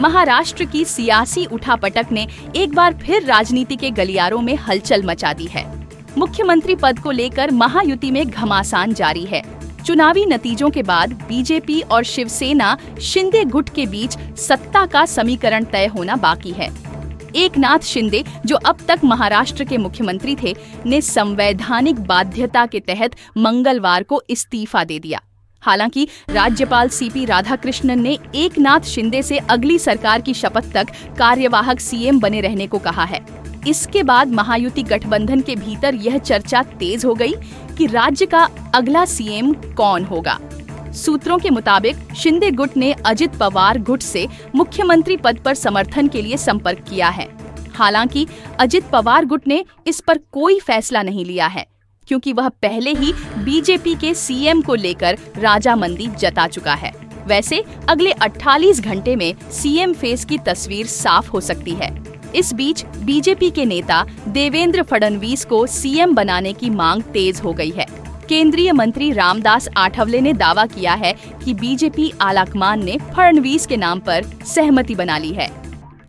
महाराष्ट्र की सियासी उठापटक ने एक बार फिर राजनीति के गलियारों में हलचल मचा दी है। मुख्यमंत्री पद को लेकर महायुति में घमासान जारी है। चुनावी नतीजों के बाद बीजेपी और शिवसेना शिंदे गुट के बीच सत्ता का समीकरण तय होना बाकी है। एकनाथ शिंदे, जो अब तक महाराष्ट्र के मुख्यमंत्री थे, ने संवैधानिक बाध्यता के तहत मंगलवार को इस्तीफा दे दिया। हालांकि राज्यपाल सीपी राधाकृष्णन ने एकनाथ शिंदे से अगली सरकार की शपथ तक कार्यवाहक सीएम बने रहने को कहा है। इसके बाद महायुति गठबंधन के भीतर यह चर्चा तेज हो गई कि राज्य का अगला सीएम कौन होगा। सूत्रों के मुताबिक शिंदे गुट ने अजित पवार गुट से मुख्यमंत्री पद पर समर्थन के लिए संपर्क किया है। हालांकि अजित पवार गुट ने इस पर कोई फैसला नहीं लिया है, क्योंकि वह पहले ही बीजेपी के सीएम को लेकर राजामंदी जता चुका है। वैसे अगले 48 घंटे में सीएम फेस की तस्वीर साफ हो सकती है। इस बीच बीजेपी के नेता देवेंद्र फडणवीस को सीएम बनाने की मांग तेज हो गई है। केंद्रीय मंत्री रामदास आठवले ने दावा किया है कि बीजेपी आलाकमान ने फडणवीस के नाम पर सहमति बना ली है।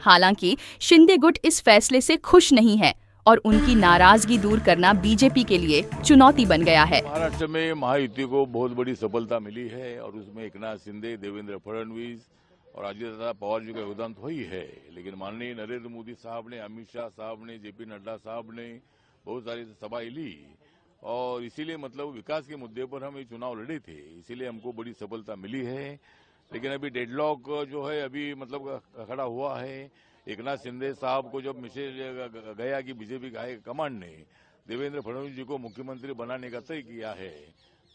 हालांकि शिंदे गुट इस फैसले से खुश नहीं है और उनकी नाराजगी दूर करना बीजेपी के लिए चुनौती बन गया है। महाराष्ट्र में महायुति को बहुत बड़ी सफलता मिली है और उसमें एकनाथ शिंदे, देवेंद्र फडणवीस और अजित पवार जी का योगदान तो ही है, लेकिन माननीय नरेंद्र मोदी साहब ने, अमित शाह साहब ने, जेपी नड्डा साहब ने बहुत सारी सभाएं ली और इसीलिए मतलब विकास के मुद्दे पर हम ये चुनाव लड़े थे, इसीलिए हमको बड़ी सफलता मिली है। लेकिन अभी डेडलॉक जो है अभी मतलब खड़ा हुआ है। एकनाथ शिंदे साहब को जब मैसेज गया कि बीजेपी का कमांड ने देवेंद्र फडणवीस जी को मुख्यमंत्री बनाने का तय किया है,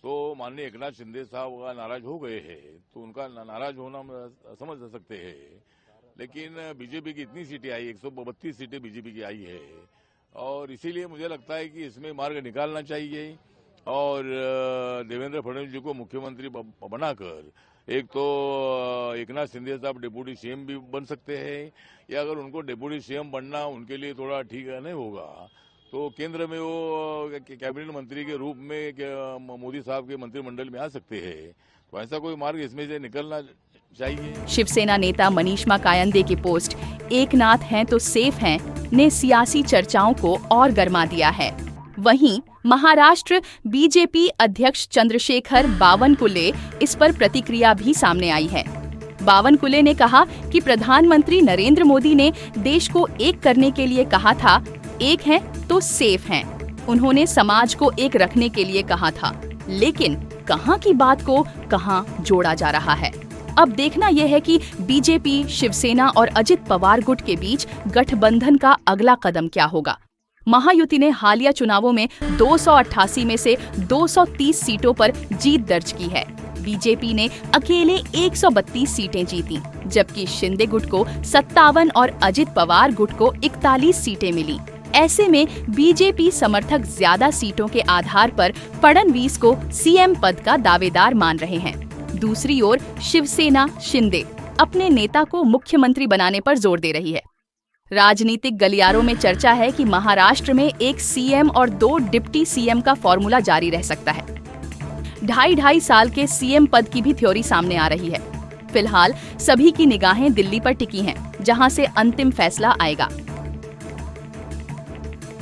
तो माननीय एकनाथ शिंदे साहब नाराज हो गए हैं, तो उनका नाराज होना समझ सकते हैं। लेकिन बीजेपी की इतनी सीटें आई, 132 सीटें बीजेपी की आई है और इसीलिए मुझे लगता है कि इसमें मार्ग निकालना चाहिए और देवेंद्र फडणवीस जी को मुख्यमंत्री बनाकर एक तो एकनाथ शिंदे साहब डिप्टी सीएम भी बन सकते हैं, या अगर उनको डिप्टी सीएम बनना उनके लिए थोड़ा ठीक नहीं होगा तो केंद्र में वो कैबिनेट मंत्री के रूप में मोदी साहब के मंत्रिमंडल में आ सकते हैं। तो ऐसा कोई मार्ग इसमें से निकलना चाहिए। शिवसेना नेता मनीष कायंदे की पोस्ट "एकनाथ हैं तो सेफ हैं" ने सियासी चर्चाओं को और गर्मा दिया है। वहीं महाराष्ट्र बीजेपी अध्यक्ष चंद्रशेखर बावनकुले इस पर प्रतिक्रिया भी सामने आई है। बावनकुले ने कहा कि प्रधानमंत्री नरेंद्र मोदी ने देश को एक करने के लिए कहा था, एक हैं तो सेफ हैं। उन्होंने समाज को एक रखने के लिए कहा था, लेकिन कहां की बात को कहां जोड़ा जा रहा है। अब देखना यह है कि बीजेपी, शिवसेना और अजित पवार गुट के बीच गठबंधन का अगला कदम क्या होगा। महायुति ने हालिया चुनावों में 288 में से 230 सीटों पर जीत दर्ज की है। बीजेपी ने अकेले 132 सीटें जीती, जबकि शिंदे गुट को 57 और अजित पवार गुट को 41 सीटें मिली। ऐसे में बीजेपी समर्थक ज्यादा सीटों के आधार पर फडणवीस को सीएम पद का दावेदार मान रहे हैं। दूसरी ओर शिवसेना शिंदे अपने नेता को मुख्यमंत्री बनाने पर जोर दे रही है। राजनीतिक गलियारों में चर्चा है कि महाराष्ट्र में एक सीएम और 2 डिप्टी सीएम का फॉर्मूला जारी रह सकता है। 2.5 साल के सीएम पद की भी थ्योरी सामने आ रही है। फिलहाल सभी की निगाहें दिल्ली पर टिकी हैं, जहां से अंतिम फैसला आएगा।